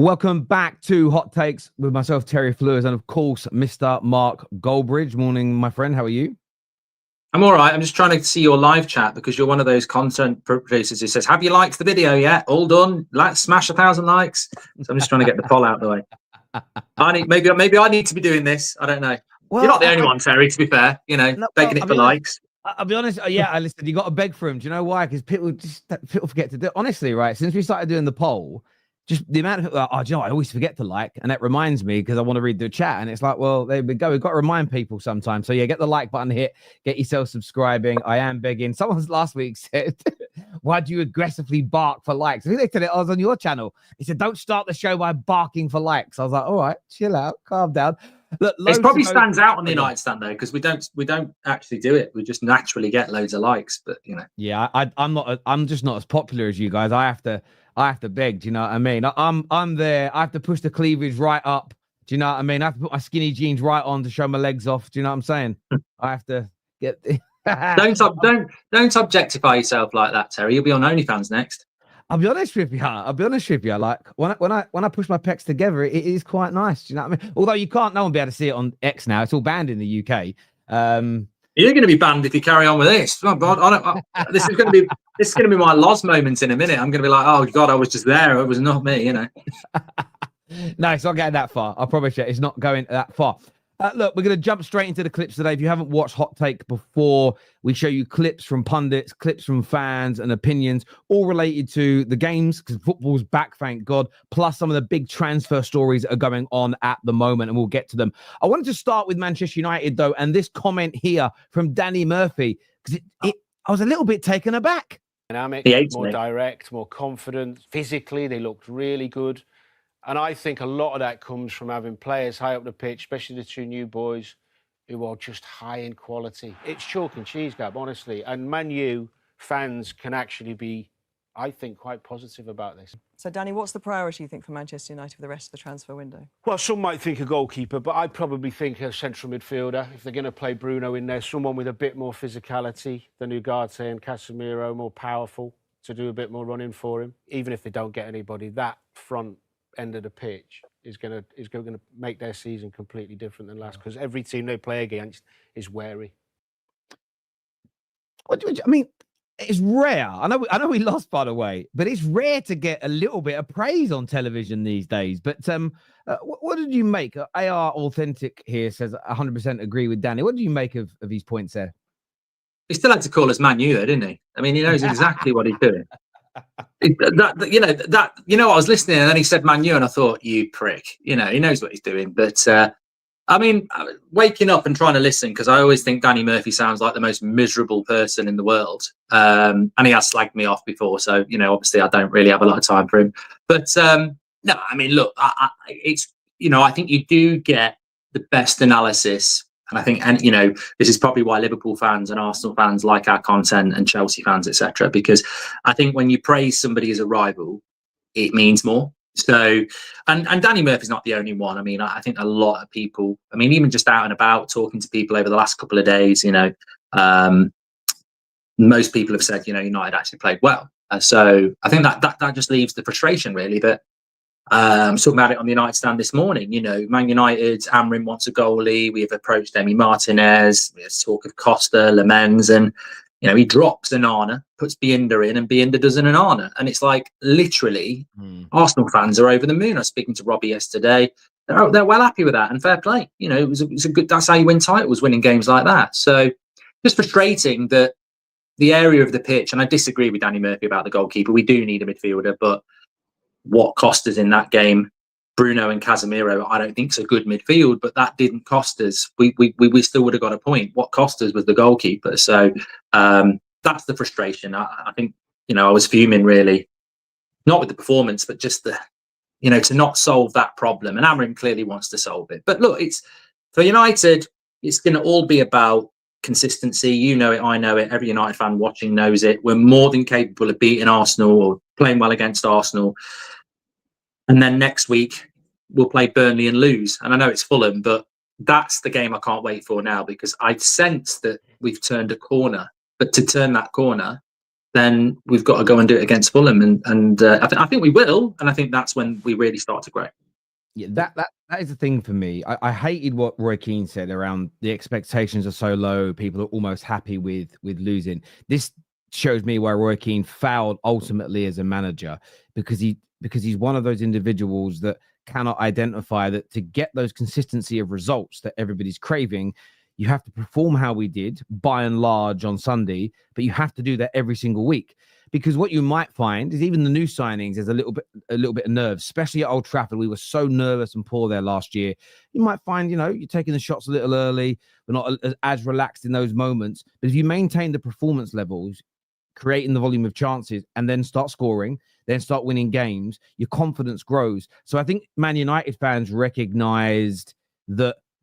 Welcome back to Hot Takes with myself, Terry Fleurs, and of course, Mr. Mark Goldbridge. Morning, my friend. How are you? I'm all right. I'm just trying to see your live chat because you're one of those content producers who says, "Have you liked the video yet? All done. Let's smash 1,000 likes." So I'm just trying to get the poll out of the way. Maybe I need to be doing this. I don't know. Well, you're not the only one, Terry. To be fair, begging it for likes. I'll be honest. Yeah, listen. You got to beg for him. Do you know why? Because people forget to do it. Honestly, right? Since we started doing the poll, just the amount of people, do you know, I always forget to like, and that reminds me because I want to read the chat, and it's like, well, there we go. We've got to remind people sometimes. So yeah, get the like button hit, get yourself subscribing. I am begging. Someone last week said, "Why do you aggressively bark for likes?" I think they said it. I was on your channel. He said, "Don't start the show by barking for likes." I was like, "All right, chill out, calm down." Look, it probably stands out on the United stand though, because we don't actually do it. We just naturally get loads of likes, but Yeah, I'm just not as popular as you guys. I have to beg. Do you know what I mean? I'm there. I have to push the cleavage right up. Do you know what I mean? I have to put my skinny jeans right on to show my legs off. Do you know what I'm saying? I have to get. don't objectify yourself like that, Terry. You'll be on OnlyFans next. I'll be honest with you. Like when I push my pecs together, it is quite nice. Do you know what I mean? Although no one will be able to see it on X now. It's all banned in the UK. You're going to be banned if you carry on with this. Oh, God, this is going to be my lost moment in a minute. I'm going to be like, oh God, I was just there. It was not me. No, it's not getting that far. I promise you, it's not going that far. Look, we're going to jump straight into the clips today. If you haven't watched Hot Take before, we show you clips from pundits, clips from fans and opinions, all related to the games, because football's back, thank God, plus some of the big transfer stories that are going on at the moment, and we'll get to them. I wanted to start with Manchester United, though, and this comment here from Danny Murphy, because I was a little bit taken aback. Dynamic, more direct, more confident. Physically, they looked really good. And I think a lot of that comes from having players high up the pitch, especially the two new boys, who are just high in quality. It's chalk and cheese, Gab, honestly. And Man U fans can actually be, I think, quite positive about this. So, Danny, what's the priority, you think, for Manchester United for the rest of the transfer window? Well, some might think a goalkeeper, but I'd probably think a central midfielder. If they're going to play Bruno in there, someone with a bit more physicality than Ugarte and Casemiro, more powerful to do a bit more running for him. Even if they don't get anybody, that front end of the pitch is going to make their season completely different than last, because every team they play against is wary. I mean, it's rare. I know we lost, by the way, but it's rare to get a little bit of praise on television these days. But what did you make? AR Authentic here says 100% agree with Danny. What do you make of his points there? He still had to call us Man U, though, didn't he? I mean, he knows exactly what he's doing. I was listening, and then he said Man U, and I thought, you prick. He knows what he's doing. But I mean, waking up and trying to listen, because I always think Danny Murphy sounds like the most miserable person in the world, and he has slagged me off before, so obviously I don't really have a lot of time for him. But no, I mean, look, I think you do get the best analysis. And I think, this is probably why Liverpool fans and Arsenal fans like our content, and Chelsea fans, etc. Because I think when you praise somebody as a rival, it means more. So, and Danny Murphy's not the only one. I mean, I think a lot of people, even just out and about, talking to people over the last couple of days, most people have said, United actually played well. So I think that just leaves the frustration, really, that I was talking about it on the United stand this morning. Man United, Amrin wants a goalie. We have approached Emi Martinez. There's talk of Costa, Lemens, and he drops Onana, puts Bienda in, and Bienda does an Onana. And it's like, literally, Arsenal fans are over the moon. I was speaking to Robbie yesterday. They're well happy with that, and fair play. It was a good. That's how you win titles, winning games like that. So just frustrating that the area of the pitch. And I disagree with Danny Murphy about the goalkeeper. We do need a midfielder, but what cost us in that game, Bruno and Casemiro, I don't think is a good midfield, but that didn't cost us. We still would have got a point. What cost us was the goalkeeper. So that's the frustration. I think, I was fuming, really, not with the performance, but just to not solve that problem. And Amrin clearly wants to solve it. But look, it's for United, it's going to all be about consistency. You know it, I know it, every United fan watching knows it. We're more than capable of beating Arsenal or playing well against Arsenal. And then next week, we'll play Burnley and lose. And I know it's Fulham, but that's the game I can't wait for now, because I sense that we've turned a corner. But to turn that corner, then we've got to go and do it against Fulham, and I think we will, and I think that's when we really start to grow. Yeah, that is the thing for me. I hated what Roy Keane said around the expectations are so low, people are almost happy with losing. This shows me where Roy Keane failed ultimately as a manager, because he's one of those individuals that cannot identify that to get those consistency of results that everybody's craving, you have to perform how we did by and large on Sunday, but you have to do that every single week. Because what you might find is even the new signings, there's a little bit of nerves, especially at Old Trafford. We were so nervous and poor there last year. You might find, you're taking the shots a little early. We're not as relaxed in those moments. But if you maintain the performance levels, creating the volume of chances, and then start scoring, then start winning games, your confidence grows. So I think Man United fans recognized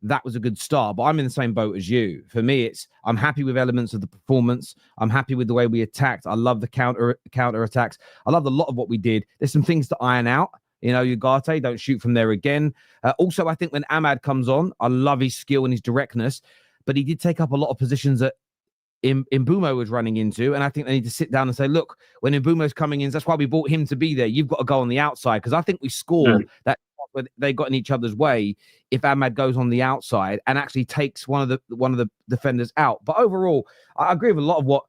that was a good start, but I'm in the same boat as you. For me, I'm happy with elements of the performance. I'm happy with the way we attacked. I love the counter attacks. I love a lot of what we did. There's some things to iron out. Ugarte, don't shoot from there again. Also, I think when Ahmad comes on, I love his skill and his directness, but he did take up a lot of positions that Mbeumo was running into, and I think they need to sit down and say, look, when Mbumo's coming in, that's why we bought him to be there. You've got to go on the outside, because I think we score that they got in each other's way if Ahmad goes on the outside and actually takes one of the defenders out. But overall, I agree with a lot of what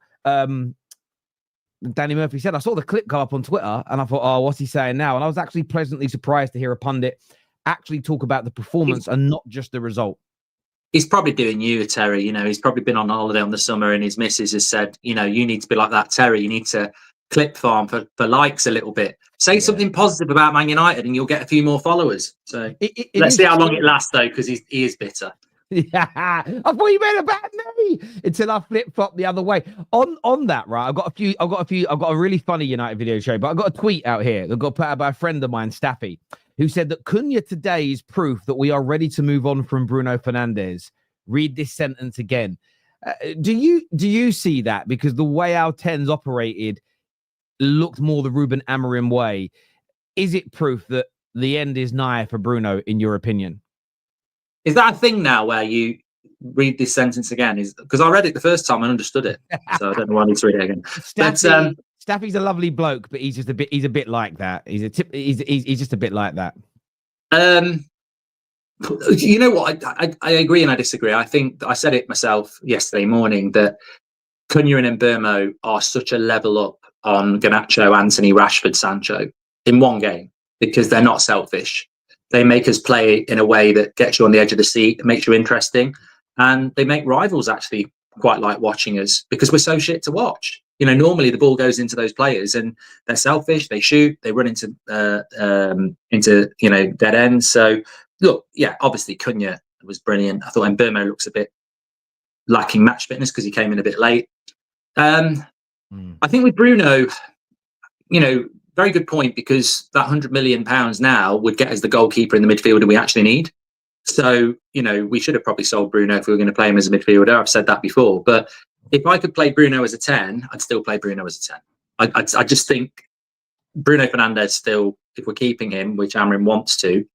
Danny Murphy said. I saw the clip go up on Twitter and I thought, oh, what's he saying now? And I was actually pleasantly surprised to hear a pundit actually talk about the performance and not just the result. He's probably doing you, Terry. He's probably been on holiday on the summer, and his missus has said, you need to be like that, Terry. You need to clip farm for likes a little bit. Say something positive about Man United and you'll get a few more followers. So let's see how long it lasts, though, because he is bitter. Yeah, I thought you meant about me until I flip flop the other way. On that, right? I've got a really funny United video show, but I've got a tweet out here that got put out by a friend of mine, Staffy, who said that Cunha today is proof that we are ready to move on from Bruno Fernandes. Read this sentence again. Do you see that? Because the way our 10s operated looked more the Ruben Amorim way. Is it proof that the end is nigh for Bruno, in your opinion? Is that a thing now where you read this sentence again? Because I read it the first time and understood it, so I don't know why I need to read it again. Staffy's a lovely bloke, but he's a bit like that. He's just a bit like that. You know what? I agree and I disagree. I think I said it myself yesterday morning that Cunha and Mbeumo are such a level up on Garnacho, Anthony, Rashford, Sancho in one game, because they're not selfish. They make us play in a way that gets you on the edge of the seat, makes you interesting, and they make rivals actually quite like watching us because we're so shit to watch. Normally the ball goes into those players and they're selfish. They shoot, they run into dead ends. So look, yeah, obviously Cunha was brilliant. I thought Mbeumo looks a bit lacking match fitness because he came in a bit late. I think with Bruno, very good point, because that £100 million now would get us the goalkeeper in the midfielder we actually need. So, we should have probably sold Bruno if we were going to play him as a midfielder. I've said that before. But if I could play Bruno as a 10, I'd still play Bruno as a 10. I just think Bruno Fernandes still, if we're keeping him, which Amorim wants to,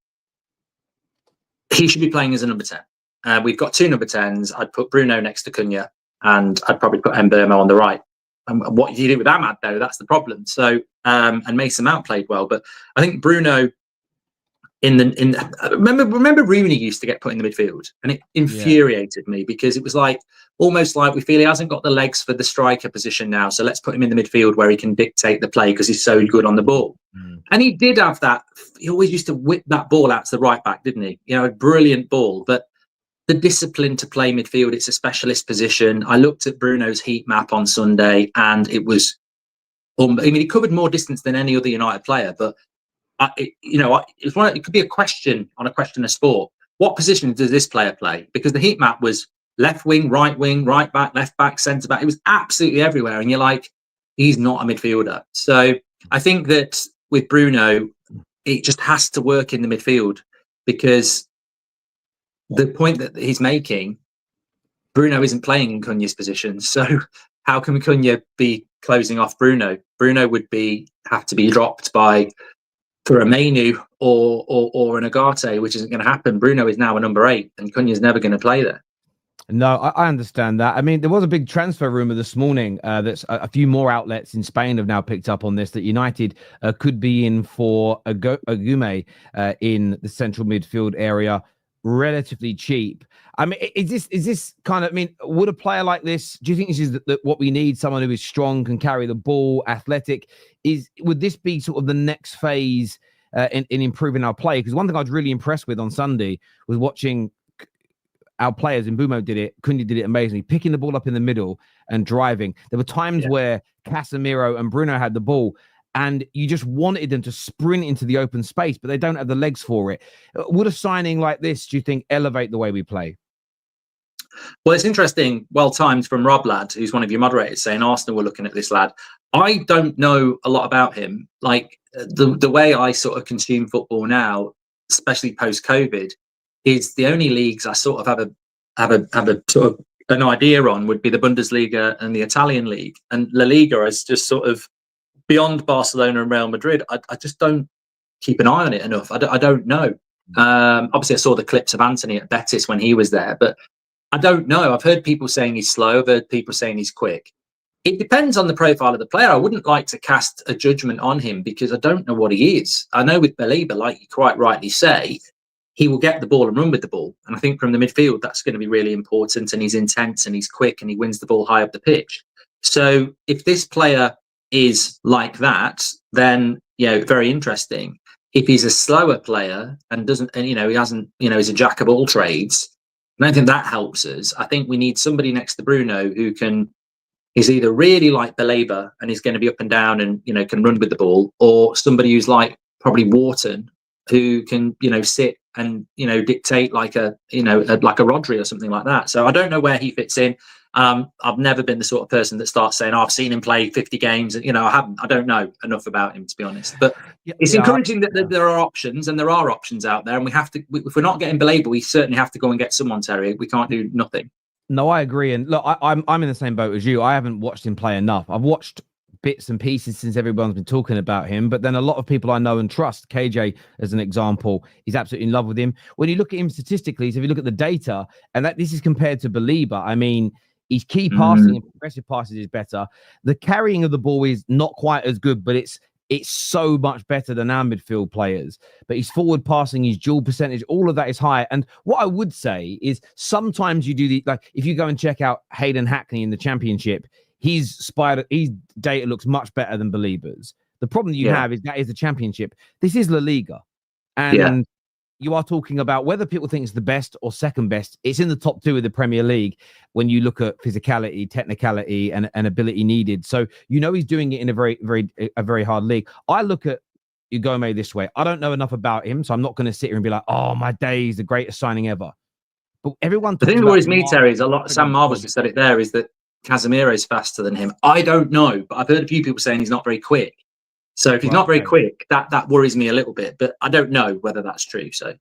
he should be playing as a number 10. We've got two number 10s. I'd put Bruno next to Cunha, and I'd probably put Mbeumo on the right. And what do you do with Ahmad, though? That's the problem. So, and Mason Mount played well, but I think Bruno remember Rooney used to get put in the midfield, and it infuriated me because it was almost like we feel he hasn't got the legs for the striker position now, so let's put him in the midfield where he can dictate the play because he's so good on the ball. And he did have that. He always used to whip that ball out to the right back, didn't he? A brilliant ball, but the discipline to play midfield, it's a specialist position. I looked at Bruno's heat map on Sunday and it was, he covered more distance than any other United player, but it could be a question on a question of sport. What position does this player play? Because the heat map was left wing, right back, left back, centre back. It was absolutely everywhere. And you're like, he's not a midfielder. So I think that with Bruno, it just has to work in the midfield, because the point that he's making, Bruno isn't playing in Cunha's position. So how can Cunha be closing off Bruno? Bruno would have to be dropped for a Manu or an Agoume, which isn't going to happen. Bruno is now a number 8, and Cunha's never going to play there. No, I understand that. I mean, there was a big transfer rumor this morning that's a few more outlets in Spain have now picked up on this, that United could be in for Agoume in the central midfield area, relatively cheap. I mean, is this kind of, I mean, would a player like this, do you think this is what we need? Someone who is strong, can carry the ball, athletic? Would this be sort of the next phase in improving our play? Because one thing I was really impressed with on Sunday was watching our players, and Bruno did it, Kundi did it amazingly, picking the ball up in the middle and driving. There were times where Casemiro and Bruno had the ball and you just wanted them to sprint into the open space, but they don't have the legs for it. Would a signing like this, do you think, elevate the way we play? Well, it's interesting, well timed from Rob Ladd, who's one of your moderators, saying Arsenal were looking at this lad. I don't know a lot about him. Like the way I sort of consume football now, especially post-COVID, is the only leagues I sort of have a sort of an idea on would be the Bundesliga and the Italian league, and La Liga is just sort of beyond Barcelona and Real Madrid. I just don't keep an eye on it enough. I don't know. Obviously, I saw the clips of Anthony at Betis when he was there, but I don't know. I've heard people saying he's slow. I've heard people saying he's quick. It depends on the profile of the player. I wouldn't like to cast a judgment on him because I don't know what he is. I know with Belieber, like you quite rightly say, he will get the ball and run with the ball. And I think from the midfield, that's going to be really important. And he's intense and he's quick and he wins the ball high up the pitch. So if this player is like that, then, very interesting. If he's a slower player and he hasn't, he's a jack of all trades, I don't think that helps us. I think we need somebody next to Bruno who is either really like Belieber and is going to be up and down and, can run with the ball, or somebody who's like probably Wharton, who can, sit and, dictate like a Rodri or something like that. So I don't know where he fits in. I've never been the sort of person that starts saying, I've seen him play 50 games. And, I don't know enough about him, to be honest. But it's encouraging that there are options, and there are options out there. And we have to, if we're not getting Belieber, we certainly have to go and get someone, Terry. We can't do nothing. No, I agree. And look, I'm in the same boat as you. I haven't watched him play enough. I've watched bits and pieces since everyone's been talking about him, but then a lot of people I know and trust, KJ as an example, is absolutely in love with him. When you look at him statistically, so if you look at the data, and this is compared to Belieber, I mean, his key passing and progressive passes is better. The carrying of the ball is not quite as good, but it's so much better than our midfield players. But his forward passing, his dual percentage, all of that is high. And what I would say is sometimes you do if you go and check out Hayden Hackney in the Championship, his data looks much better than Belieber's. The problem you have is that is the Championship. This is La Liga. And you are talking about whether people think it's the best or second best. It's in the top two of the Premier League when you look at physicality, technicality, and ability needed. So he's doing it in a very hard league. I look at Agoume this way. I don't know enough about him, so I'm not going to sit here and be like, oh, my day is the greatest signing ever. But everyone. The thing that worries me, Terry, is a lot. Sam Marvel's just said it there, is that Casemiro is faster than him. I don't know, but I've heard a few people saying he's not very quick. So if he's not very quick, that worries me a little bit. But I don't know whether that's true. So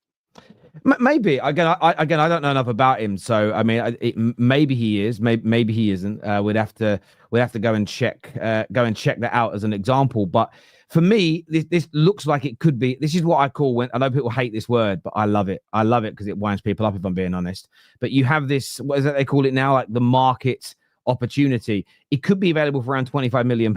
maybe I don't know enough about him. So I mean, maybe he is, maybe he isn't. We'd have to go and check that out as an example. But for me, this looks like it could be. This is what I call, when I know people hate this word, but I love it. I love it because it winds people up, if I'm being honest. But you have this, what is it they call it now, like the market opportunity. It could be available for around £25 million.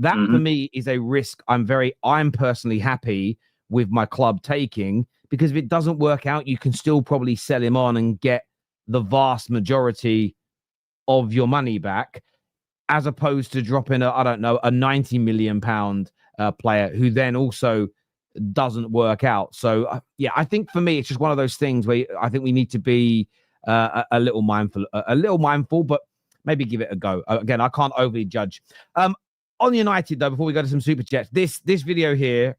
That for me is a risk I'm personally happy with my club taking, because if it doesn't work out, you can still probably sell him on and get the vast majority of your money back, as opposed to dropping a £90 million player who then also doesn't work out. So I think for me, it's just one of those things where I think we need to be a little mindful, but maybe give it a go. Again, I can't overly judge. On United, though, before we go to some super chats, this video here,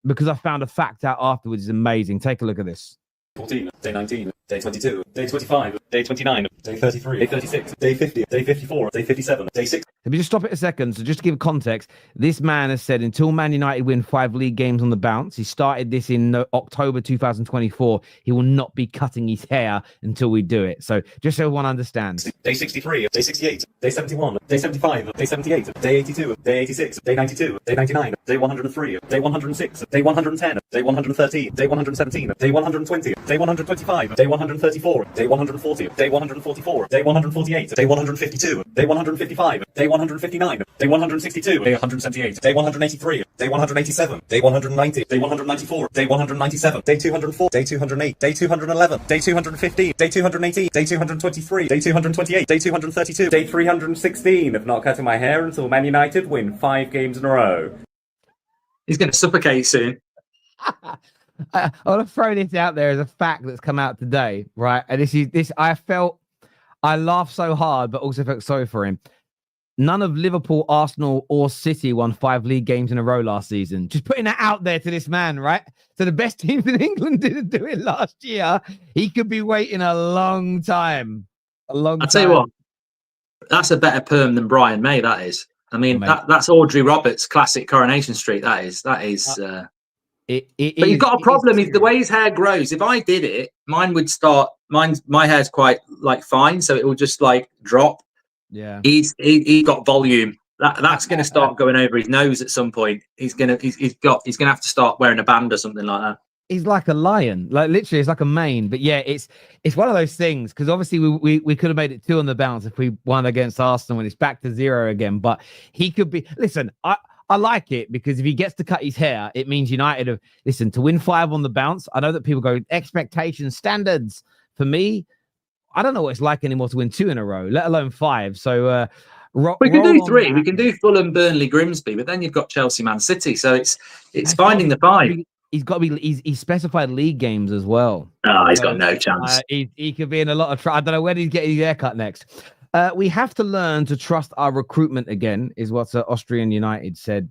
because I found a fact out afterwards, is amazing. Take a look at this. 14, day 19, day 22, day 25, day 29, day 33, day 36, day 50, day 54, day 57, day 6. Let me just stop it a second. So just to give context, this man has said until Man United win 5 league games on the bounce, he started this in October 2024, he will not be cutting his hair until we do it. So just so everyone understands. Day 63, day 68, day 71, day 75, day 78, day 82, day 86, day 92, day 99, day 103, day 106, day 110, day 113, day 117, day 120, day 125, day 134, day 140, 140, day 144, day 148, day 152, day 155, day 159, day 162, day 178, day 183, day 187, day 190, day 194, day 197, day 204, day 208, day 211, day 215, day 218, day 223, day 228, day 232, day 316 of not cutting my hair until Man United win 5 games in a row. He's going to suffocate soon. I want to throw this out there as a fact that's come out today, right? And this. I laughed so hard, but also felt sorry for him. None of Liverpool, Arsenal, or City won 5 league games in a row last season. Just putting that out there to this man, right? So the best teams in England didn't do it last year. He could be waiting a long time. I'll tell you what, that's a better perm than Brian May. That is. I mean, that's Audrey Roberts' classic Coronation Street. That is. But you've got a problem. If the way his hair grows, if I did it, mine would start. My hair's quite like fine, so it will just like drop. Yeah, he's got volume. That's going to start going over his nose at some point. He's gonna have to start wearing a band or something like that. He's like a lion, like literally, it's like a mane. But yeah, it's one of those things, because obviously we could have made it 2 on the bounce if we won against Arsenal when it's back to 0 again. But he could be. Listen, I like it, because if he gets to cut his hair, it means United have, listen, to win 5 on the bounce. I know that people go expectations, standards. For me, I don't know what it's like anymore to win 2 in a row, let alone 5. So we can do 3. We can do Fulham, Burnley, Grimsby, but then you've got Chelsea, Man City. So it's finding the 5. He's got to be. He's specified league games as well. Oh, he's got no chance. He could be in a lot of trouble. I don't know when he's getting his haircut next. We have to learn to trust our recruitment again, is what Austrian United said.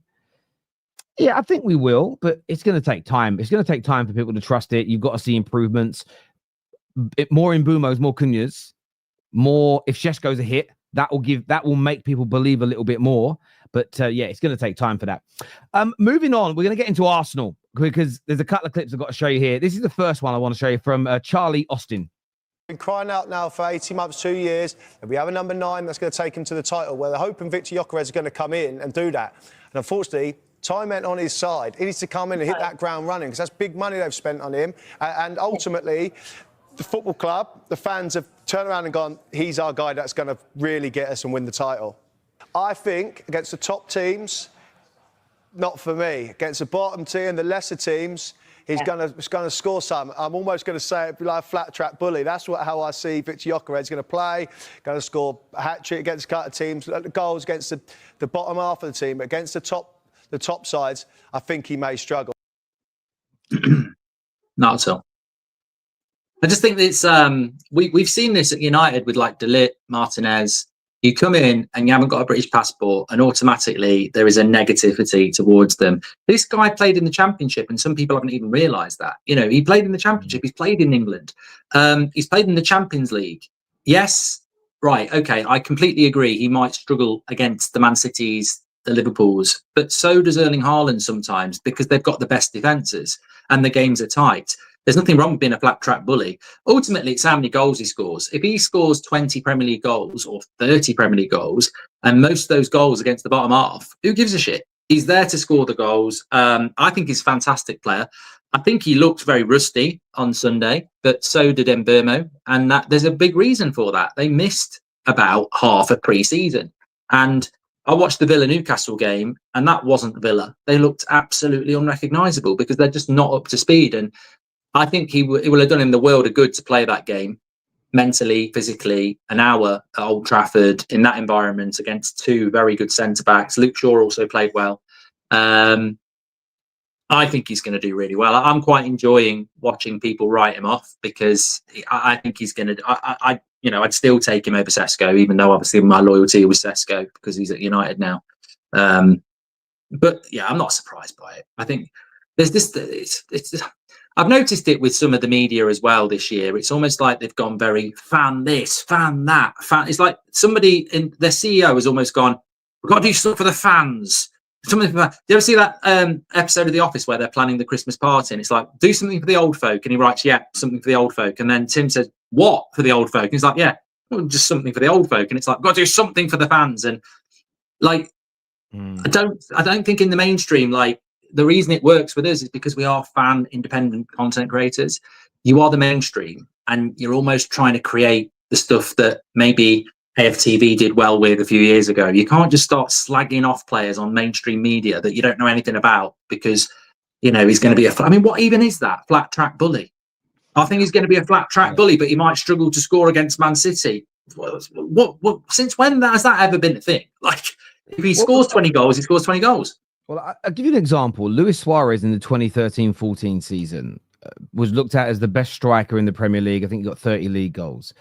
Yeah, I think we will, but it's going to take time. It's going to take time for people to trust it. You've got to see improvements. More in Mbumos, more Cunhas, more if Šeško's a hit. That will make people believe a little bit more. But yeah, it's going to take time for that. Moving on, we're going to get into Arsenal, because there's a couple of clips I've got to show you here. This is the first one I want to show you from Charlie Austin. Been crying out now for 18 months, 2 years, and we have a number 9 that's going to take him to the title. Well, they're hoping Victor Gyokeres is going to come in and do that. And unfortunately, time ain't on his side. He needs to come in and hit that ground running, because that's big money they've spent on him. And ultimately, the football club, the fans have turned around and gone, he's our guy that's going to really get us and win the title. I think against the top teams, not for me. Against the bottom team, the lesser teams, he's going to score some. I'm almost going to say it like a flat track bully. That's how I see Victor Gyokeres going to play. Going to score a hat trick against a couple of teams. Goals against the bottom half of the team. Against the top sides, I think he may struggle. Not at all. I just think it's we've seen this at United with like De Ligt, Martinez. You come in and you haven't got a British passport, and automatically there is a negativity towards them. This guy played in the Championship, and some people haven't even realised that. You know, he played in the Championship. He's played in England. He's played in the Champions League. Yes, right, okay, I completely agree. He might struggle against the Man Cities, the Liverpools, but so does Erling Haaland sometimes, because they've got the best defences and the games are tight. There's nothing wrong with being a flat track bully. Ultimately, it's how many goals he scores. If he scores 20 Premier League goals or 30 Premier League goals, and most of those goals against the bottom half, who gives a shit? He's there to score the goals. I think he's a fantastic player. I think he looked very rusty on Sunday, but so did Mbeumo. And there's a big reason for that. They missed about half a pre-season. And I watched the Villa-Newcastle game, and that wasn't Villa. They looked absolutely unrecognisable, because they're just not up to speed. And I think it will have done him the world of good to play that game, mentally, physically, an hour at Old Trafford in that environment against 2 very good centre-backs. Luke Shaw also played well. I think he's going to do really well. I'm quite enjoying watching people write him off, because I think he's going to. I'd still take him over Šeško, even though obviously my loyalty was Šeško because he's at United now. But yeah, I'm not surprised by it. I think there's this. I've noticed it with some of the media as well this year. It's almost like they've gone very fan this, fan that. It's like somebody in their CEO has almost gone, we've got to do stuff for the fans. Something for that. Do you ever see that episode of The Office where they're planning the Christmas party, and it's like, do something for the old folk? And he writes, yeah, something for the old folk. And then Tim says, what for the old folk? And he's like, yeah, well, just something for the old folk. And it's like, got to do something for the fans. And like, I don't think in the mainstream, like, the reason it works with us is because we are fan independent content creators. You are the mainstream, and you're almost trying to create the stuff that maybe AFTV did well with a few years ago. You can't just start slagging off players on mainstream media that you don't know anything about because, you know, he's going to be I mean, what even is that? Flat track bully. I think he's going to be a flat track bully, but he might struggle to score against Man City. What since when has that ever been a thing? Like, if he scores 20 goals, he scores 20 goals. Well, I'll give you an example. Luis Suarez in the 2013-14 season was looked at as the best striker in the Premier League. I think he got 30 league goals.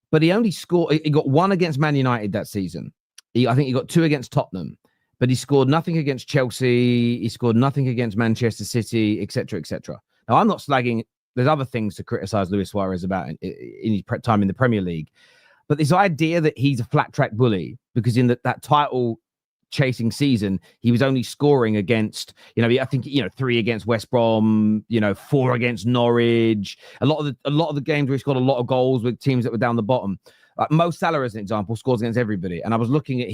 But he only scored, he got 1 against Man United that season. I think he got 2 against Tottenham. But he scored nothing against Chelsea. He scored nothing against Manchester City, etc., etc. Now, I'm not slagging. There's other things to criticize Luis Suarez about in his time in the Premier League. But this idea that he's a flat track bully, because in that title chasing season, he was only scoring against, you know, I think, you know, 3 against West Brom, you know, 4 against Norwich. A lot of the games where he scored a lot of goals with teams that were down the bottom. Mo Salah, as an example, scores against everybody. And I was looking at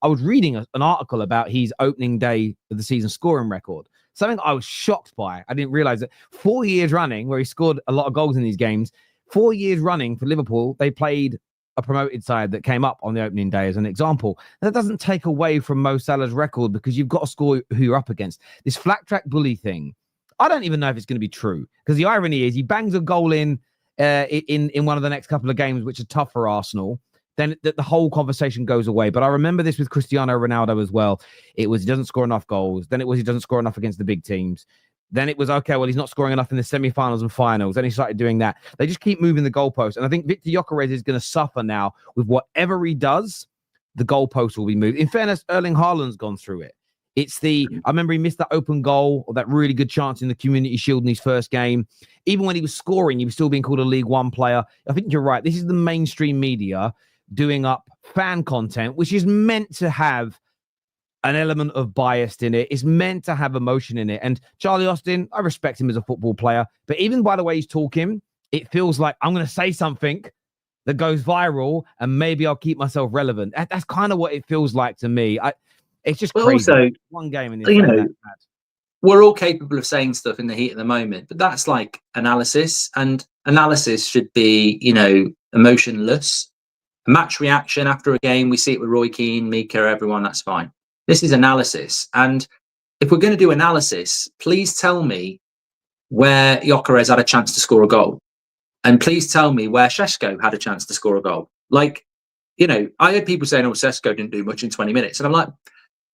I was reading an article about his opening day of the season scoring record. Something I was shocked by. I didn't realize that 4 years running, where he scored a lot of goals in these games, 4 years running for Liverpool, they played a promoted side that came up on the opening day as an example. That doesn't take away from Mo Salah's record, because you've got to score who you're up against. This flat track bully thing, I don't even know if it's going to be true, because the irony is he bangs a goal in one of the next couple of games, which are tough for Arsenal. Then the whole conversation goes away. But I remember this with Cristiano Ronaldo as well. It was he doesn't score enough goals. Then it was he doesn't score enough against the big teams. Then it was, okay, well, he's not scoring enough in the semi-finals and finals. Then he started doing that. They just keep moving the goalposts. And I think Victor Gyokeres is going to suffer now with whatever he does, the goalposts will be moved. In fairness, Erling Haaland's gone through it. I remember he missed that open goal or that really good chance in the Community Shield in his first game. Even when he was scoring, he was still being called a League One player. I think you're right. This is the mainstream media doing up fan content, which is meant to have an element of bias in it. It's meant to have emotion in it. And Charlie Austin, I respect him as a football player, but even by the way he's talking, it feels like I'm going to say something that goes viral and maybe I'll keep myself relevant. That's kind of what it feels like to me. It's just crazy. Also, one game in this, you know, we're all capable of saying stuff in the heat of the moment, but that's like analysis, and analysis should be, you know, emotionless. A match reaction after a game, we see it with Roy Keane, Mika, everyone, that's fine. This is analysis. And if we're going to do analysis, please tell me where Gyokeres had a chance to score a goal. And please tell me where Šeško had a chance to score a goal. Like, you know, I heard people saying, oh, Šeško didn't do much in 20 minutes. And I'm like,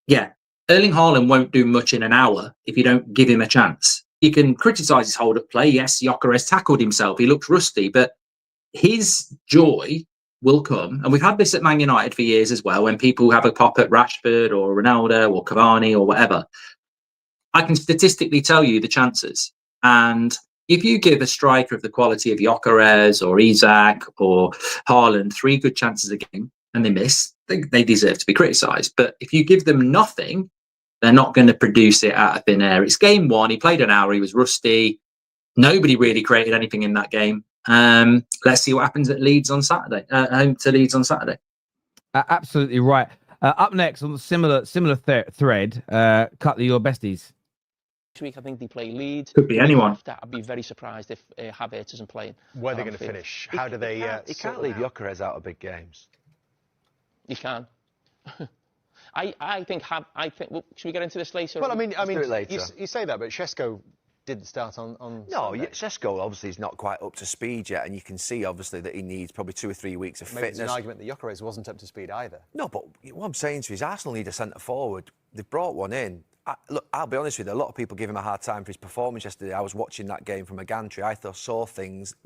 yeah, Erling Haaland won't do much in an hour if you don't give him a chance. You can criticise his hold-up play. Yes, Gyokeres tackled himself. He looked rusty, but his joy will come. And we've had this at Man United for years as well, when people have a pop at Rashford or Ronaldo or Cavani or whatever. I can statistically tell you the chances. And if you give a striker of the quality of Gyokeres or Isak or Haaland 3 good chances a game and they miss, they deserve to be criticised. But if you give them nothing, they're not going to produce it out of thin air. It's game 1. He played an hour. He was rusty. Nobody really created anything in that game. Let's see what happens at Leeds on Saturday. Home to Leeds on Saturday. Absolutely right. Up next on the similar thread, Cutler, your besties. Next week, I think they play Leeds. Could be anyone. I'd be very surprised if Havertz isn't playing. Where are they going to finish? How do they? He can't leave Gyokeres out of big games. He can. I think. Well, should we get into this later? Well, I mean, later. you say that, but Šeško didn't start on. No, Šeško obviously is not quite up to speed yet, and you can see obviously that he needs probably 2 or 3 weeks of fitness. There's an argument that Gyokeres wasn't up to speed either. No, but what I'm saying to you is Arsenal need a centre forward. They've brought one in. Look, I'll be honest with you, a lot of people give him a hard time for his performance yesterday. I was watching that game from a gantry. I saw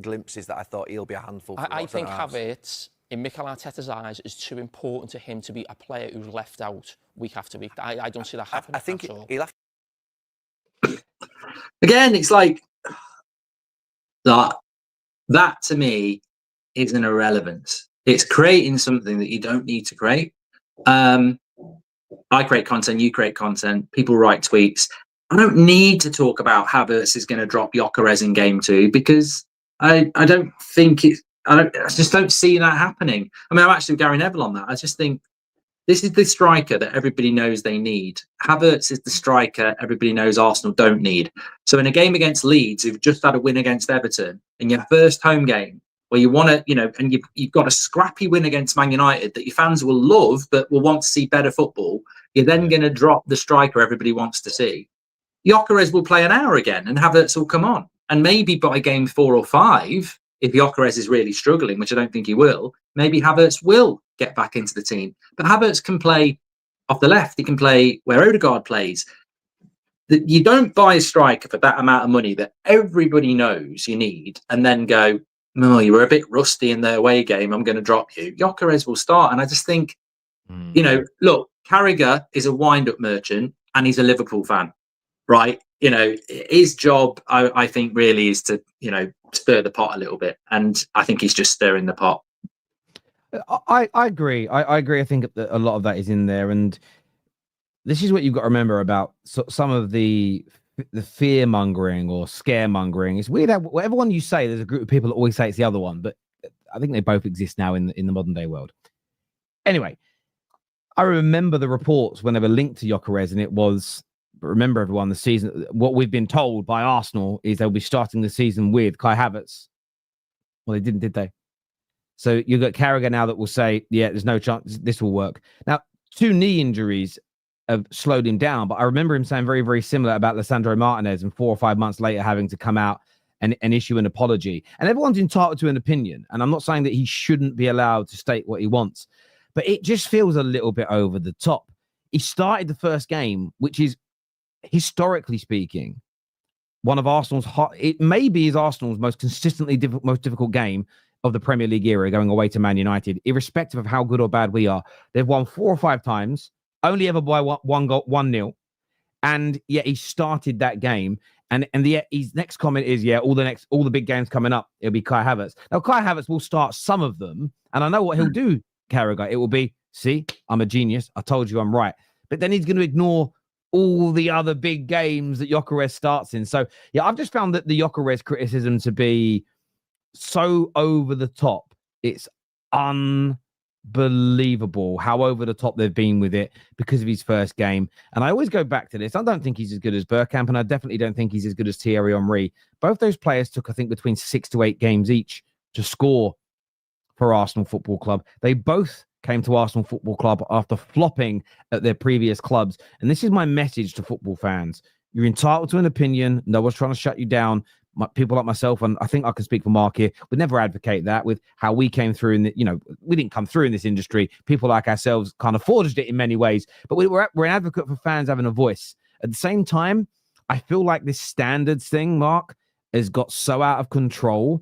glimpses that I thought he'll be a handful. I think Havertz, in Mikel Arteta's eyes, is too important to him to be a player who's left out week after week. I don't see that happening. I think he'll have. Again, it's like that to me is an irrelevance. It's creating something that you don't need to create. I create content, you create content, people write tweets. I don't need to talk about Havertz is going to drop Gyokeres in game 2 because I don't think I just don't see that happening. I mean, I'm actually with Gary Neville on that. I just think this is the striker that everybody knows they need. Havertz is the striker everybody knows Arsenal don't need. So in a game against Leeds, who've just had a win against Everton, in your first home game, or you want to, and you've got a scrappy win against Man United that your fans will love, but will want to see better football, you're then going to drop the striker everybody wants to see. Gyokeres will play an hour again and Havertz will come on. And maybe by game 4 or 5, if Gyokeres is really struggling, which I don't think he will, maybe Havertz will get back into the team. But Havertz can play off the left. He can play where Odegaard plays. You don't buy a striker for that amount of money that everybody knows you need and then go, no, you were a bit rusty in the away game, I'm going to drop you. Gyokeres will start. And I just think, look, Carragher is a wind-up merchant and he's a Liverpool fan, right? His job, I think, really is to, stir the pot a little bit. And I think he's just stirring the pot. I agree. I agree. I think a lot of that is in there. And this is what you've got to remember about some of the fear mongering or scaremongering. It's weird how whatever one you say, there's a group of people that always say it's the other one, but I think they both exist now in the modern day world. Anyway, I remember the reports when they were linked to Gyokeres, and it was, remember everyone, the season, what we've been told by Arsenal is they'll be starting the season with Kai Havertz. Well, they didn't, did they? So you've got Carragher now that will say, yeah, there's no chance this will work. Now, 2 knee injuries have slowed him down, but I remember him saying very, very similar about Lisandro Martinez, and 4 or 5 months later having to come out and issue an apology. And everyone's entitled to an opinion, and I'm not saying that he shouldn't be allowed to state what he wants, but it just feels a little bit over the top. He started the first game, which is, historically speaking, one of Arsenal's it maybe is Arsenal's most consistently most difficult game of the Premier League era, going away to Man United, irrespective of how good or bad we are. They've won 4 or 5 times, only ever by 1-0, and yet he started that game. And yet his next comment is, all the big games coming up, it'll be Kai Havertz. Now Kai Havertz will start some of them, and I know what he'll do, Carragher. It will be, see, I'm a genius. I told you I'm right. But then he's going to ignore all the other big games that Gyokeres starts in. So yeah, I've just found that the Gyokeres criticism to be so over the top. It's unbelievable how over the top they've been with it because of his first game. And I always go back to this. I don't think he's as good as Bergkamp, and I definitely don't think he's as good as Thierry Henry. Both those players took, I think, between 6 to 8 games each to score for Arsenal Football Club. They both came to Arsenal Football Club after flopping at their previous clubs. And this is my message to football fans. You're entitled to an opinion. No one's trying to shut you down. People like myself, and I think I can speak for Mark here, would never advocate that with how we came through we didn't come through in this industry. People like ourselves kind of forged it in many ways, but we're an advocate for fans having a voice. At the same time, I feel like this standards thing, Mark, has got so out of control.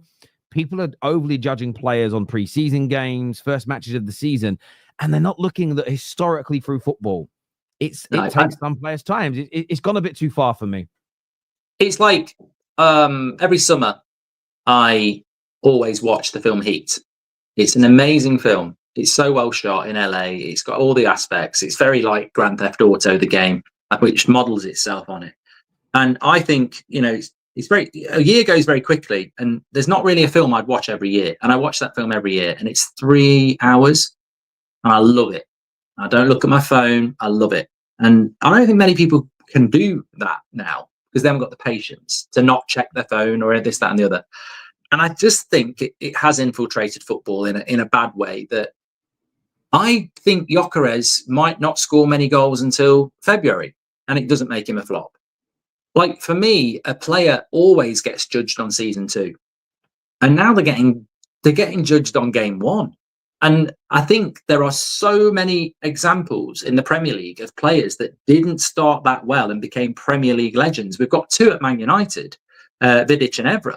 People are overly judging players on preseason games, first matches of the season, and they're not looking at historically through football. It takes some players time. It's gone a bit too far for me. It's like every summer I always watch the film Heat. It's an amazing film. It's so well shot in LA. It's got all the aspects. It's very like Grand Theft Auto, the game, which models itself on it. And I think, a year goes very quickly, and there's not really a film I'd watch every year. And I watch that film every year, and it's 3 hours, and I love it. I don't look at my phone. I love it. And I don't think many people can do that now because they haven't got the patience to not check their phone or this, that, and the other. And I just think it has infiltrated football in a bad way, that I think Gyokeres might not score many goals until February, and it doesn't make him a flop. Like, for me, a player always gets judged on season 2, and now they're getting judged on game 1. And I think there are so many examples in the Premier League of players that didn't start that well and became Premier League legends. We've got 2 at Man United, Vidic and Evra,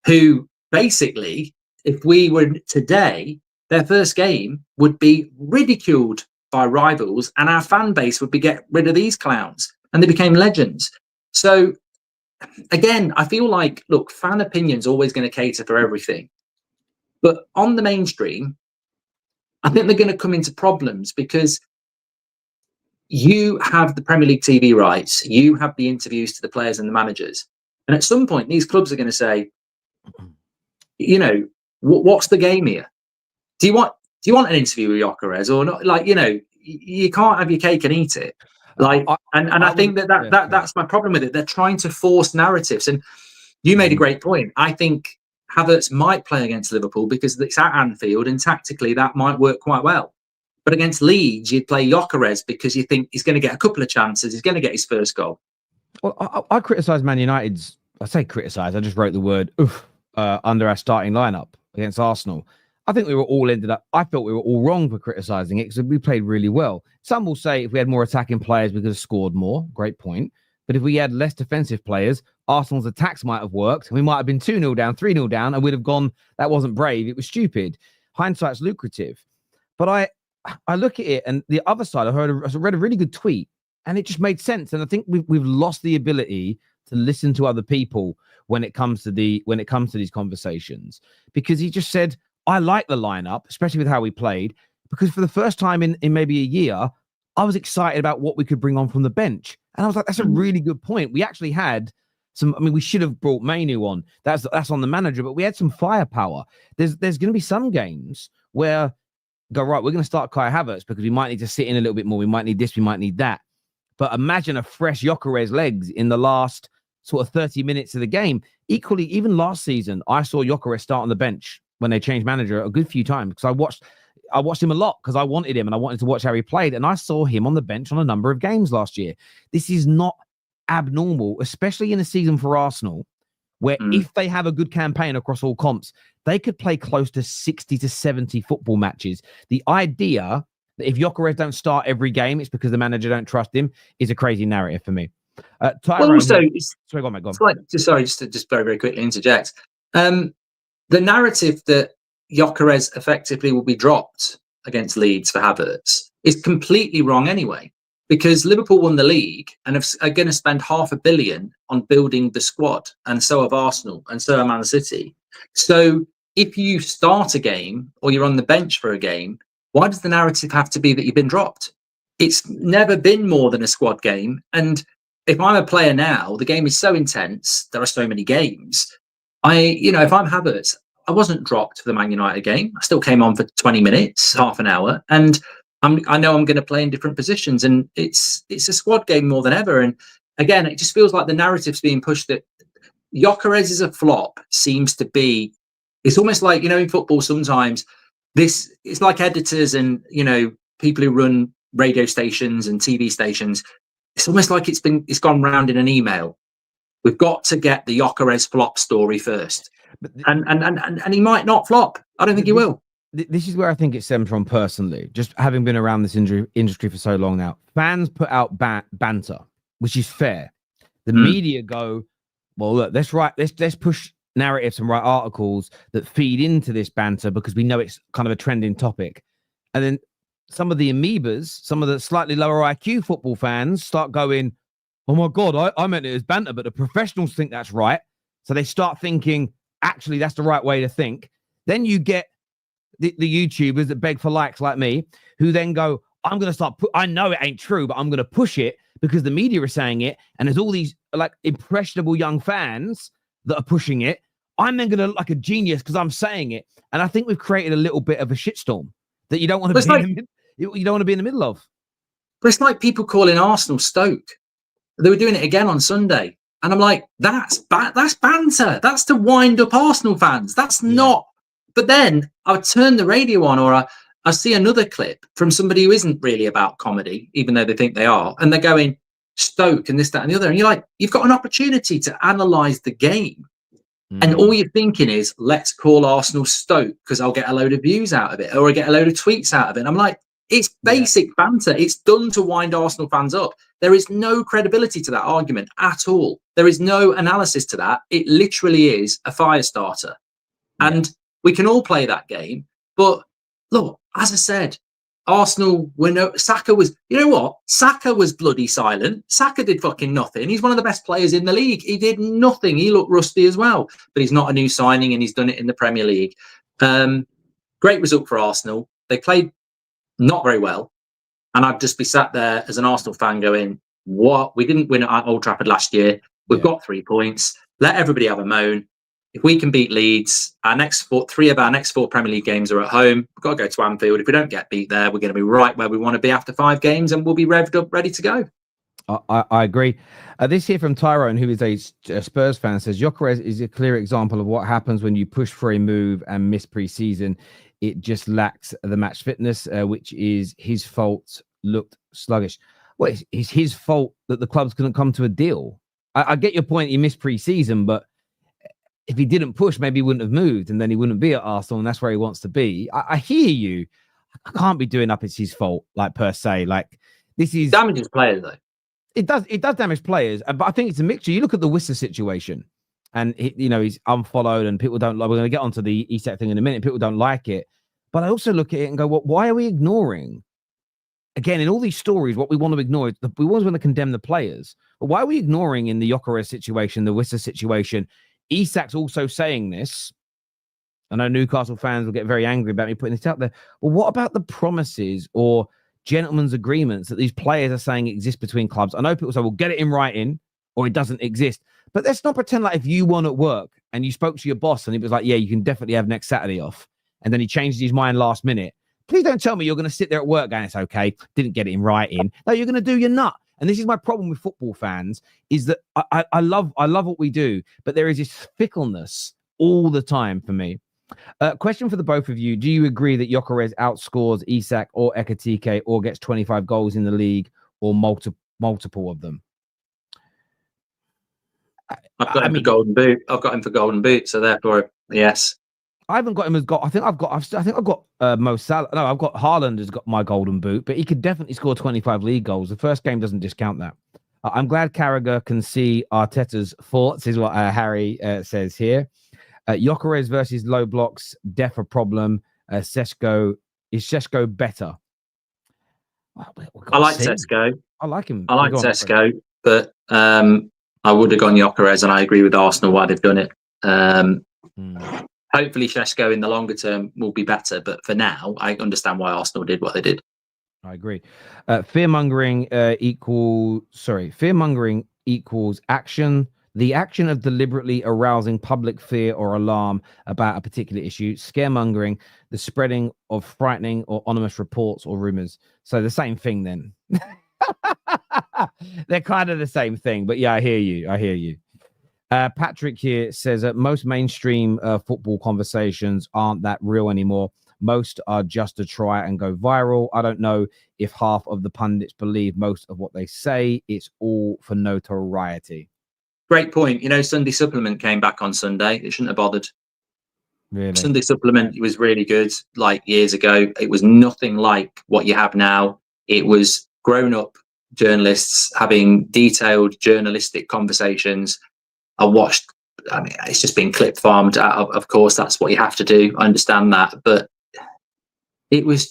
who basically, if we were today, their first game would be ridiculed by rivals, and our fan base would get rid of these clowns, and they became legends. So again, I feel like, look, fan opinion's always going to cater for everything. But on the mainstream, I think they're going to come into problems because you have the Premier League TV rights, you have the interviews to the players and the managers. And at some point, these clubs are going to say, what's the game here? Do you want an interview with Gyokeres or not? Like, you can't have your cake and eat it. Like, I think that's my problem with it. They're trying to force narratives. And you made a great point. I think Havertz might play against Liverpool because it's at Anfield and tactically that might work quite well. But against Leeds, you'd play Gyökeres because you think he's going to get a couple of chances. He's going to get his first goal. Well, I criticise Man United's. I say criticise. I just wrote the word "oof" under our starting lineup against Arsenal. I think we were all ended up. I felt we were all wrong for criticising it because we played really well. Some will say if we had more attacking players, we could have scored more. Great point. But if we had less defensive players, Arsenal's attacks might have worked. We might have been 2-0 down, 3-0 down, and we'd have gone. That wasn't brave. It was stupid. Hindsight's lucrative. But I look at it, and the other side, I read a really good tweet, and it just made sense. And I think we've lost the ability to listen to other people when it comes to these conversations, because he just said, I like the lineup, especially with how we played, because for the first time in maybe a year, I was excited about what we could bring on from the bench. And I was like, that's a really good point. We actually had some, I mean, we should have brought Man Utd on. That's on the manager, but we had some firepower. There's going to be some games where go, right, we're going to start Kai Havertz because we might need to sit in a little bit more. We might need this, we might need that. But imagine a fresh Gyokeres legs in the last sort of 30 minutes of the game. Equally, even last season, I saw Gyokeres start on the bench when they changed manager a good few times because I watched him a lot because I wanted him and I wanted to watch how he played. And I saw him on the bench on a number of games last year. This is not abnormal, especially in a season for Arsenal, where if they have a good campaign across all comps, they could play close to 60 to 70 football matches. The idea that if Gyökeres don't start every game, it's because the manager don't trust him is a crazy narrative for me. Well, also, sorry, go on, mate, go on. It's like, just to very, very quickly interject. The narrative that Gyökeres effectively will be dropped against Leeds for Havertz is completely wrong anyway, because Liverpool won the league and are going to spend £500 million on building the squad, and so have Arsenal, and so are Man City. So if you start a game or you're on the bench for a game, why does the narrative have to be that you've been dropped? It's never been more than a squad game. And if I'm a player now, the game is so intense, there are so many games. If I'm Havertz, I wasn't dropped for the Man United game. I still came on for 20 minutes, half an hour, and I know I'm going to play in different positions, and it's a squad game more than ever. And again, it just feels like the narrative's being pushed that Gyökeres is a flop. Seems to be. It's almost like, in football sometimes it's like editors and people who run radio stations and TV stations. It's almost like it's gone round in an email. We've got to get the Gyökeres flop story first. And he might not flop. I don't think he will. This is where I think it stems from personally, just having been around this industry for so long now. Fans put out banter, which is fair. The media go, well, look, let's push narratives and write articles that feed into this banter because we know it's kind of a trending topic. And then some of the amoebas, some of the slightly lower IQ football fans start going, oh my God, I meant it as banter, but the professionals think that's right. So they start thinking, actually, that's the right way to think. Then you get the YouTubers that beg for likes like me, who then go, I'm going to start, I know it ain't true, but I'm going to push it because the media is saying it. And there's all these like impressionable young fans that are pushing it. I'm then going to look like a genius because I'm saying it. And I think we've created a little bit of a shitstorm that you don't want to you don't want to be in the middle of. But it's like people calling Arsenal Stoke. They were doing it again on Sunday. And I'm like, that's banter. That's to wind up Arsenal fans. That's not. But then I would turn the radio on, or I see another clip from somebody who isn't really about comedy, even though they think they are. And they're going, Stoke and this, that, and the other. And you're like, you've got an opportunity to analyse the game. And all you're thinking is, let's call Arsenal Stoke because I'll get a load of views out of it, or I get a load of tweets out of it. And I'm like, it's basic banter. It's done to wind Arsenal fans up. There is no credibility to that argument at all. There is no analysis to that. It literally is a fire starter. And we can all play that game. But look, as I said, Arsenal Saka was, Saka was bloody silent. Saka did fucking nothing. He's one of the best players in the league. He did nothing. He looked rusty as well, but he's not a new signing and he's done it in the Premier League. Great result for Arsenal. They played not very well. And I'd just be sat there as an Arsenal fan going, what? We didn't win at Old Trafford last year. We've got 3 points. Let everybody have a moan. If we can beat Leeds, three of our next 4 Premier League games are at home. We've got to go to Anfield. If we don't get beat there, we're going to be right where we want to be after 5 games and we'll be revved up, ready to go. I agree. This here from Tyrone, who is a Spurs fan, says Gyokeres is a clear example of what happens when you push for a move and miss pre-season. It just lacks the match fitness, which is his fault. Looked sluggish. Well, it's his fault that the clubs couldn't come to a deal. I get your point. He missed pre-season, but if he didn't push, maybe he wouldn't have moved, and then he wouldn't be at Arsenal, and that's where he wants to be. I hear you. I can't be doing up it's his fault, like per se. Like this is damages players though. It does damage players, but I think it's a mixture. You look at the Worcester situation, and he's unfollowed, and people don't like. We're going to get onto the Isak thing in a minute. People don't like it, but I also look at it and go, "Well, why are we ignoring?" Again, in all these stories, what we want to ignore is we always want to condemn the players. But why are we ignoring in the Gyökeres situation, the Worcester situation? Isak's also saying this. I know Newcastle fans will get very angry about me putting this out there. Well, what about the promises or gentlemen's agreements that these players are saying exist between clubs? I know people say, well, get it in writing or it doesn't exist. But let's not pretend like if you won at work and you spoke to your boss and he was like, yeah, you can definitely have next Saturday off. And then he changed his mind last minute. Please don't tell me you're going to sit there at work going, it's okay, didn't get it in writing. No, you're going to do your nut. And this is my problem with football fans, is that I love what we do, but there is this fickleness all the time for me. Question for the both of you. Do you agree that Gyökeres outscores Isak or Ekitike or gets 25 goals in the league or multiple of them? I've got him for golden boot. I've got him for golden boot, so therefore, yes. I haven't got him as goal. I think I've got Mo Salah. No, I've got Haaland has got my golden boot, but he could definitely score 25 league goals. The first game doesn't discount that. I'm glad Carragher can see Arteta's thoughts, is what Harry says here. Gyökeres versus low blocks, def a problem. Is Šeško better? I like Šeško. I like him. I like Šeško, but I would have gone Gyökeres, and I agree with Arsenal why they've done it. Hopefully Šeško in the longer term will be better, but for now, I understand why Arsenal did what they did. I agree. Fear-mongering equals action. The action of deliberately arousing public fear or alarm about a particular issue. Scaremongering, the spreading of frightening or anonymous reports or rumors. So the same thing then. They're kind of the same thing, but yeah, I hear you. Patrick here says that most mainstream football conversations aren't that real anymore. Most are just to try and go viral. I don't know if half of the pundits believe most of what they say. It's all for notoriety. Great point. Sunday Supplement came back on Sunday. It shouldn't have bothered. Really? Sunday Supplement was really good, like years ago. It was nothing like what you have now. It was grown-up journalists having detailed journalistic conversations. It's just been clip farmed out. Of course, that's what you have to do. I understand that. But it was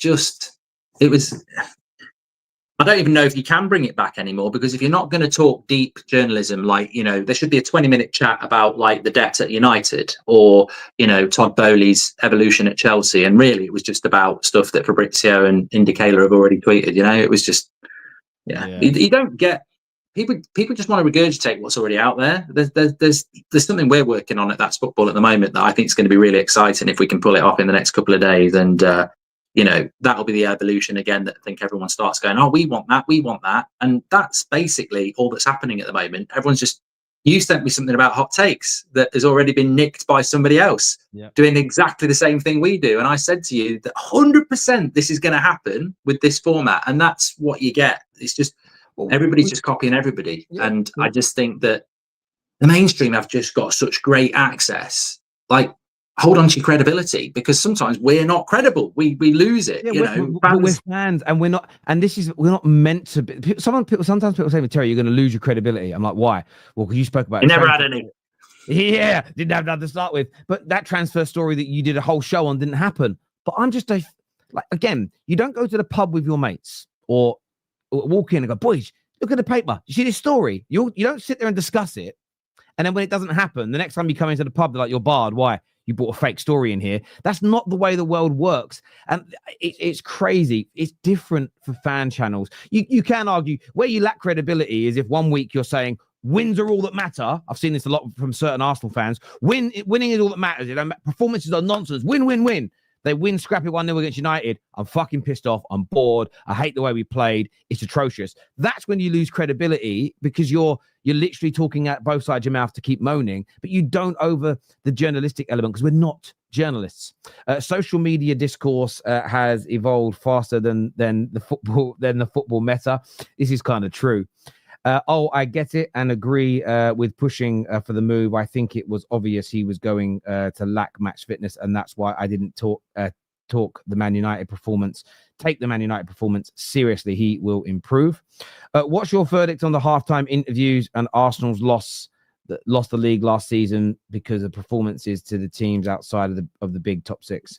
I don't even know if you can bring it back anymore, because if you're not going to talk deep journalism, there should be a 20-minute chat about the debt at United or, Todd Bowley's evolution at Chelsea. And really, it was just about stuff that Fabrizio and Indicator have already tweeted. It was just, You don't get... People just want to regurgitate what's already out there. There's something we're working on at That's Football at the moment that I think is going to be really exciting if we can pull it off in the next couple of days. And that'll be the evolution again. That I think everyone starts going, oh, we want that, and that's basically all that's happening at the moment. Everyone's just... You sent me something about hot takes that has already been nicked by somebody else doing exactly the same thing we do. And I said to you that 100% this is going to happen with this format, and that's what you get. It's just... everybody's just copying everybody. And I just think that the mainstream have just got such great access. Hold on to your credibility, because sometimes we're not credible. We lose it. We're fans, and we're not. And we're not meant to be. Sometimes people say to me, Terry, you're going to lose your credibility. I'm like, why? Well, because you spoke about it. You never had any. Yeah, didn't have nothing to start with. But that transfer story that you did a whole show on didn't happen. But I'm just again, you don't go to the pub with your mates or walk in and go, boys, look at the paper. You see this story? You don't sit there and discuss it. And then when it doesn't happen, the next time you come into the pub, they're like, you're barred. Why? You brought a fake story in here. That's not the way the world works. And it's crazy. It's different for fan channels. You can argue where you lack credibility is if 1 week you're saying wins are all that matter. I've seen this a lot from certain Arsenal fans. Winning is all that matters. Performances are nonsense. Win. They win scrappy 1-0 against United. I'm fucking pissed off. I'm bored. I hate the way we played. It's atrocious. That's when you lose credibility because you're literally talking at both sides of your mouth to keep moaning, but you don't over the journalistic element because we're not journalists. Social media discourse has evolved faster than the football meta. This is kind of true. I get it and agree with pushing for the move. I think it was obvious he was going to lack match fitness, and that's why I didn't talk the Man United performance. Take the Man United performance seriously. He will improve. What's your verdict on the halftime interviews and Arsenal's lost the league last season because of performances to the teams outside of the big top six?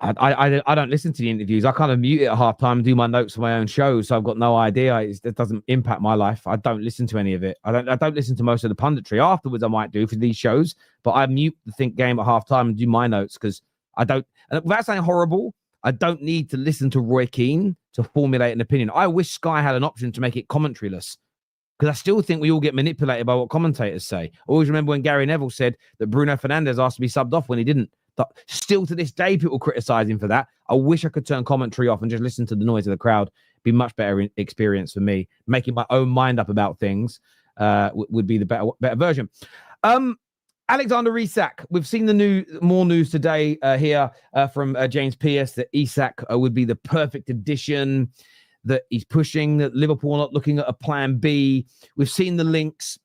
I don't listen to the interviews. I kind of mute it at halftime and do my notes for my own show, so I've got no idea. It doesn't impact my life. I don't listen to any of it. I don't listen to most of the punditry. Afterwards, I might do for these shows, but I mute the Think game at halftime and do my notes because I don't. And without saying horrible, I don't need to listen to Roy Keane to formulate an opinion. I wish Sky had an option to make it commentaryless because I still think we all get manipulated by what commentators say. I always remember when Gary Neville said that Bruno Fernandes asked to be subbed off when he didn't. But still to this day, people criticize him for that. I wish I could turn commentary off and just listen to the noise of the crowd. It'd be much better experience for me. Making my own mind up about things would be the better version. Alexander Isak. We've seen more news today here from James Pearce that Isak would be the perfect addition, that he's pushing, that Liverpool are not looking at a plan B. We've seen the links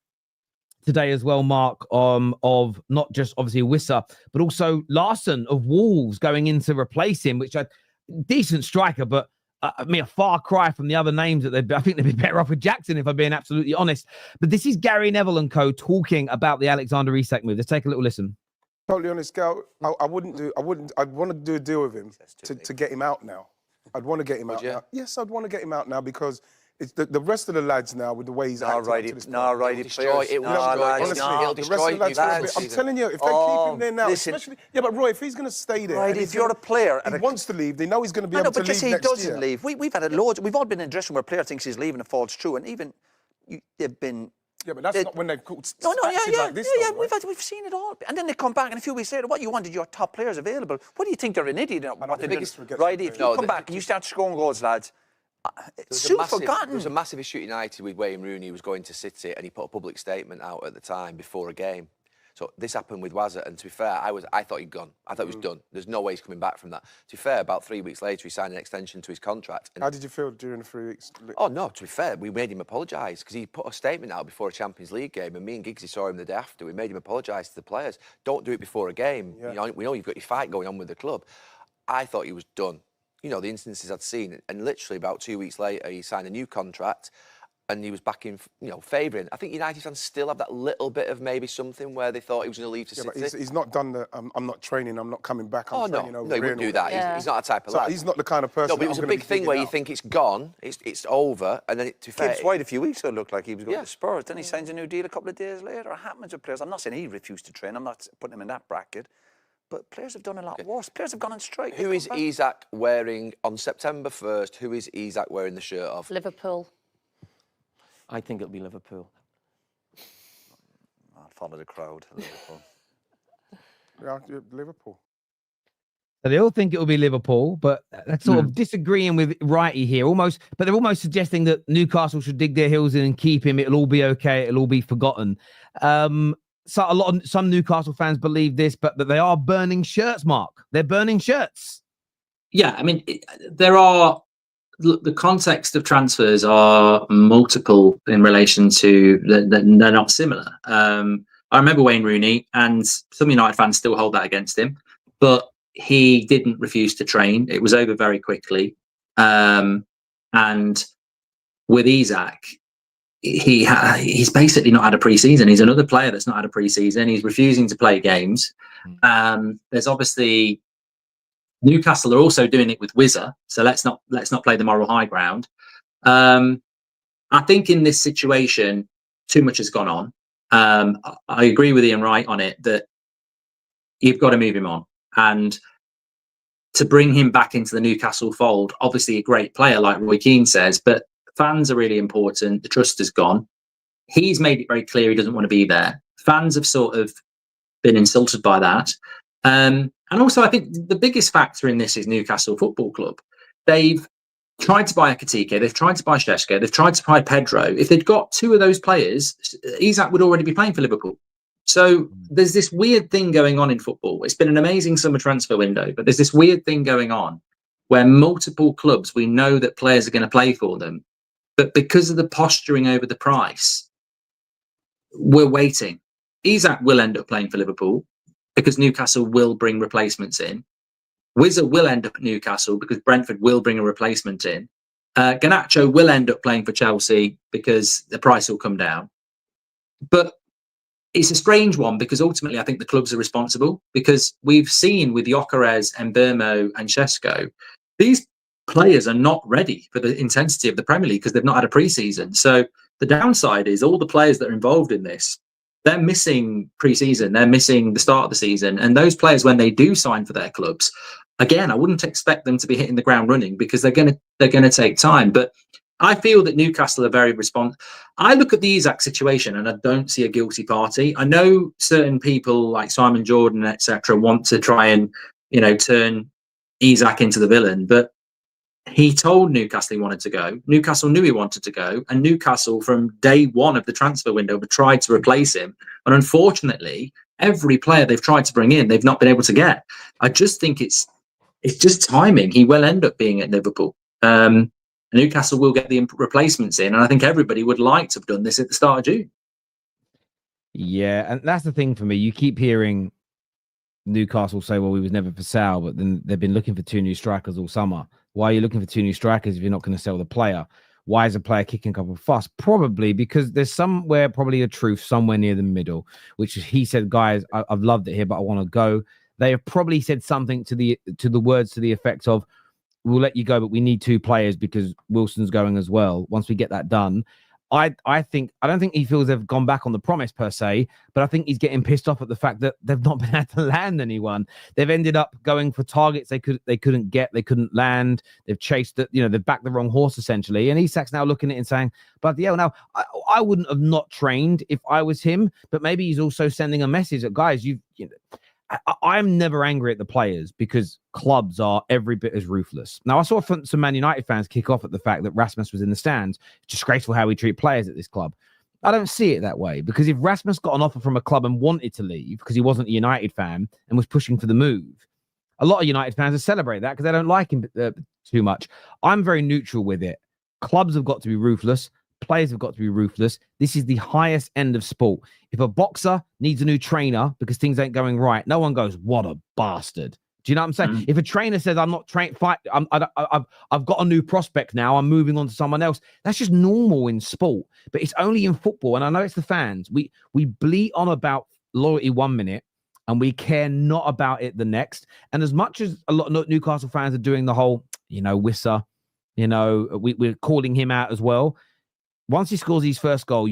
today as well, Mark, of not just obviously Wissa, but also Larson of Wolves going in to replace him, which decent striker, but a far cry from the other names that I think they'd be better off with Jackson, if I'm being absolutely honest. But this is Gary Neville and co talking about the Alexander Isak move. Let's take a little listen. Totally honest, Gal, I'd want to do a deal with him to get him out now. I'd want to get him out now. Yes, I'd want to get him out now because it's the rest of the lads now with the way he's acting. He'll destroy it. I'm telling you, if they keep him there now, especially but Roy, if he's going to stay there, right, if you're a player and he wants to leave, they know he's going to be able to leave next year. But he doesn't leave. We've had loads. We've all been in a dressing room where a player thinks he's leaving and falls through, and even they've been. Yeah, but that's not when they've called. We've seen it all, and then they come back, and a few weeks later, what you wanted your top players available. What do you think they're an idiot? Right, if you come back and you start scoring goals, lads. There was a massive issue at United with Wayne Rooney was going to City, and he put a public statement out at the time before a game. So this happened with Wazza, and to be fair, I thought he'd gone. I thought he was done. There's no way he's coming back from that. To be fair, about 3 weeks later, he signed an extension to his contract. How did you feel during the 3 weeks? Oh no, to be fair, we made him apologise because he put a statement out before a Champions League game, and me and Giggsy saw him the day after. We made him apologise to the players. Don't do it before a game. Yeah. We know you've got your fight going on with the club. I thought he was done. You know, the instances I'd seen, and literally about 2 weeks later, he signed a new contract and he was back in, favouring. I think United fans still have that little bit of maybe something where they thought he was going to leave to City. But he's not done the, I'm not training, I'm not coming back, I'm training over no, he wouldn't do that. Yeah. He's not a type of lad. He's not the kind of person. No, but it was a big thing where you think it's gone, it's over, and then to be fair... Gibbs White a few weeks ago looked like he was going to Spurs. Then he signs a new deal a couple of days later. It happens with players. I'm not saying he refused to train. I'm not putting him in that bracket. But players have done a lot worse. Players have gone on strike. Who is Isak wearing on September 1st? Who is Isak wearing the shirt of? Liverpool. I think it'll be Liverpool. I'll follow the crowd. Liverpool. Liverpool. So they all think it'll be Liverpool, but that's sort of disagreeing with Righty here. But they're almost suggesting that Newcastle should dig their heels in and keep him. It'll all be okay. It'll all be forgotten. So some Newcastle fans believe this, but that they are burning shirts, Mark. They're burning shirts. Yeah, I mean, the context of transfers are multiple in relation to, they're not similar. I remember Wayne Rooney, and some United fans still hold that against him, but he didn't refuse to train. It was over very quickly. And with Isak, he's basically not had a pre-season. He's another player that's not had a pre-season. He's refusing to play games. There's obviously Newcastle are also doing it with Wizza, so let's not play the moral high ground. I think in this situation, too much has gone on. I agree with Ian Wright on it that you've got to move him on, and to bring him back into the Newcastle fold. Obviously, a great player like Roy Keane says, but fans are really important. The trust has gone. He's made it very clear he doesn't want to be there. Fans have sort of been insulted by that. And also, I think the biggest factor in this is Newcastle Football Club. They've tried to buy Ekitike, they've tried to buy Šeško, they've tried to buy Pedro. If they'd got two of those players, Isak would already be playing for Liverpool. So there's this weird thing going on in football. It's been an amazing summer transfer window, but there's this weird thing going on where multiple clubs, we know that players are going to play for them, but because of the posturing over the price, we're waiting. Isak will end up playing for Liverpool because Newcastle will bring replacements in. Wizza will end up at Newcastle because Brentford will bring a replacement in. Garnacho will end up playing for Chelsea because the price will come down. But it's a strange one because ultimately I think the clubs are responsible, because we've seen with Gyökeres and Bermo and Šeško, these players are not ready for the intensity of the Premier League because they've not had a pre-season. So the downside is all the players that are involved in this, they're missing pre-season, they're missing the start of the season. And those players, when they do sign for their clubs, again, I wouldn't expect them to be hitting the ground running because they're going to take time. But I feel that Newcastle are very responsive. I look at the Isak situation and I don't see a guilty party. I know certain people like Simon Jordan, etc., want to try and, turn Isak into the villain, but he told Newcastle he wanted to go. Newcastle knew he wanted to go, and Newcastle from day one of the transfer window have tried to replace him. And unfortunately, every player they've tried to bring in, they've not been able to get. I just think it's just timing. He will end up being at Liverpool. Newcastle will get the replacements in, and I think everybody would like to have done this at the start of June. Yeah, and that's the thing for me. You keep hearing Newcastle say, well, we was never for sale, but then they've been looking for 2 new strikers all summer. Why are you looking for 2 new strikers if you're not going to sell the player? Why is a player kicking a couple of fuss? Probably because there's probably a truth somewhere near the middle, which he said, guys, I've loved it here, but I want to go. They have probably said something to the words to the effect of, we'll let you go, but we need 2 players because Wilson's going as well. Once we get that done, I don't think he feels they've gone back on the promise per se, but I think he's getting pissed off at the fact that they've not been able to land anyone. They've ended up going for targets they couldn't get, they couldn't land. They've chased it, they've backed the wrong horse essentially. And Isak's now looking at it and saying, but yeah, now I wouldn't have not trained if I was him, but maybe he's also sending a message that, guys, I'm never angry at the players because clubs are every bit as ruthless. Now, I saw some Man United fans kick off at the fact that Rasmus was in the stands. It's disgraceful how we treat players at this club. I don't see it that way, because if Rasmus got an offer from a club and wanted to leave because he wasn't a United fan and was pushing for the move, a lot of United fans would celebrate that because they don't like him too much. I'm very neutral with it. Clubs have got to be ruthless. Players have got to be ruthless. This is the highest end of sport. If a boxer needs a new trainer because things ain't going right, no one goes, what a bastard. Do you know what I'm saying? Mm-hmm. If a trainer says, I'm not trained, I've got a new prospect now, I'm moving on to someone else, that's just normal in sport. But it's only in football, and I know it's the fans. We bleat on about loyalty 1 minute and we care not about it the next. And as much as a lot of Newcastle fans are doing the whole, Wissa, we're calling him out as well. Once he scores his first goal,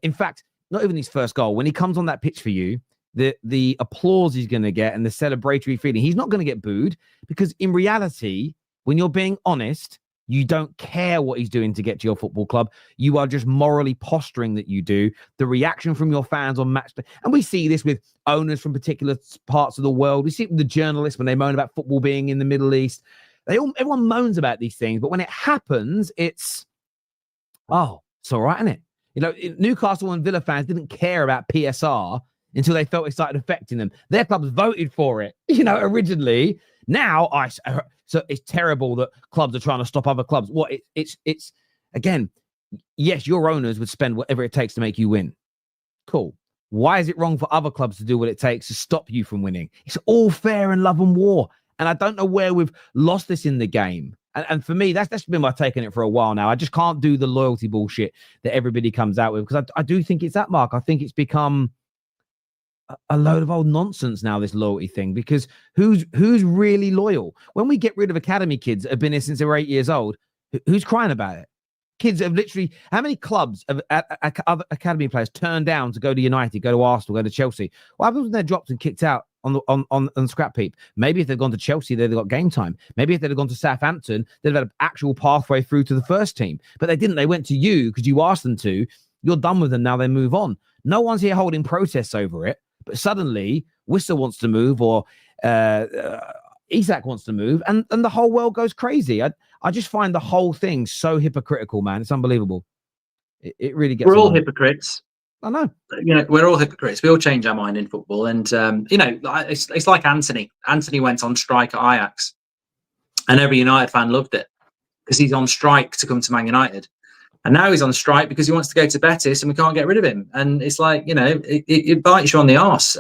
in fact, not even his first goal, when he comes on that pitch for you, the applause he's going to get and the celebratory feeling, he's not going to get booed, because in reality, when you're being honest, you don't care what he's doing to get to your football club. You are just morally posturing that you do. The reaction from your fans on match day, and we see this with owners from particular parts of the world. We see it with the journalists when they moan about football being in the Middle East. Everyone moans about these things, but when it happens, it's all right, isn't it? Newcastle and Villa fans didn't care about PSR until they felt it started affecting them. Their clubs voted for it, originally. Now, so it's terrible that clubs are trying to stop other clubs. Well, it's again, yes, your owners would spend whatever it takes to make you win. Cool. Why is it wrong for other clubs to do what it takes to stop you from winning? It's all fair in love and war. And I don't know where we've lost this in the game. And for me, that's been my take on it for a while now. I just can't do the loyalty bullshit that everybody comes out with, because I do think it's that, Mark. I think it's become a load of old nonsense now, this loyalty thing, because who's really loyal? When we get rid of academy kids that have been here since they were 8 years old, who's crying about it? Kids have literally, how many clubs of other academy players turned down to go to United, go to Arsenal, go to Chelsea? What happens when they're dropped and kicked out on the scrap heap? Maybe if they'd gone to Chelsea, they'd have got game time. Maybe if they'd have gone to Southampton, they'd have had an actual pathway through to the first team. But they didn't. They went to you because you asked them to. You're done with them now. They move on. No one's here holding protests over it. But suddenly, Wissa wants to move, or Isak wants to move, and the whole world goes crazy. I just find the whole thing so hypocritical, man. It's unbelievable. It really gets. We're all hypocrites. I know. You know, we're all hypocrites. We all change our mind in football, and you know, it's like Anthony. Anthony went on strike at Ajax, and every United fan loved it because he's on strike to come to Man United, and now he's on strike because he wants to go to Betis, and we can't get rid of him. And it's like, you know, it bites you on the arse.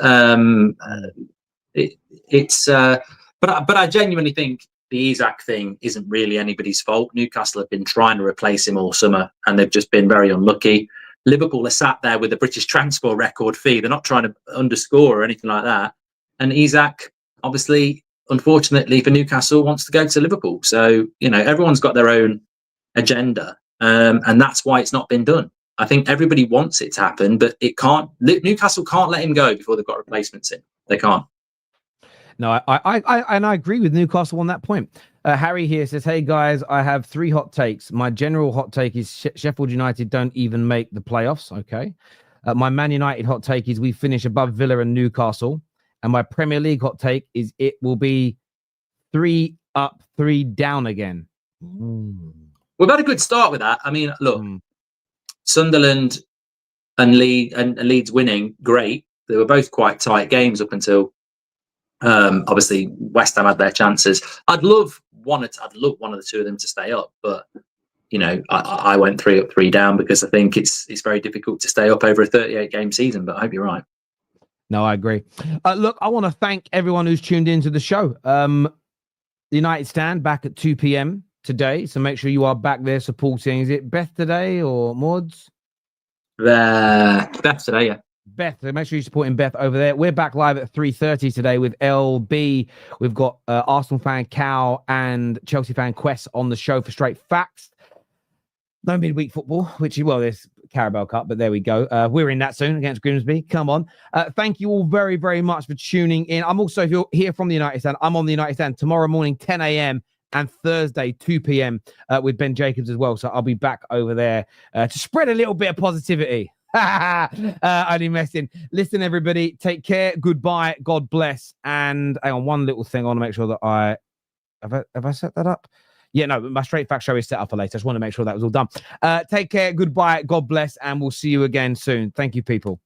But I genuinely think the Isak thing isn't really anybody's fault. Newcastle have been trying to replace him all summer, and they've just been very unlucky. Liverpool are sat there with the British transport record fee. They're not trying to underscore or anything like that. And Isak, obviously, unfortunately for Newcastle, wants to go to Liverpool. So, you know, everyone's got their own agenda, and that's why it's not been done. I think everybody wants it to happen, but it can't. Newcastle can't let him go before they've got replacements in. They can't. No, I agree with Newcastle on that point. Harry here says, "Hey guys, I have 3 hot takes. My general hot take is Sheffield United don't even make the playoffs." Okay. My Man United hot take is we finish above Villa and Newcastle. And my Premier League hot take is it will be 3 up, 3 down again. We've had a good start with that. I mean, look, Sunderland and Leeds winning, great. They were both quite tight games up until obviously West Ham had their chances. I'd love one of the two of them to stay up, but you know, I went 3 up, 3 down because I think it's very difficult to stay up over a 38 game season. But I hope you're right. No, I agree. Look, I want to thank everyone who's tuned into the show. The United Stand back at 2 p.m. today, so make sure you are back there supporting. Is it Beth today or Mods? Beth today, yeah. Beth, so make sure you're supporting Beth over there. We're back live at 3:30 today with LB. We've got Arsenal fan Cal and Chelsea fan Quest on the show for straight facts. No midweek football, which is, well, there's Carabao Cup, but there we go. We're in that soon against Grimsby. Come on. Thank you all very, very much for tuning in. I'm also, if you're here from the United Stand, I'm on the United Stand tomorrow morning, 10 a.m. and Thursday, 2 p.m. With Ben Jacobs as well. So I'll be back over there to spread a little bit of positivity. Only messing. Listen, everybody, take care. Goodbye. God bless. And hang on, one little thing. I want to make sure that have I set that up? Yeah, no, my straight fact show is set up for later. I just want to make sure that was all done. Take care. Goodbye. God bless. And we'll see you again soon. Thank you, people.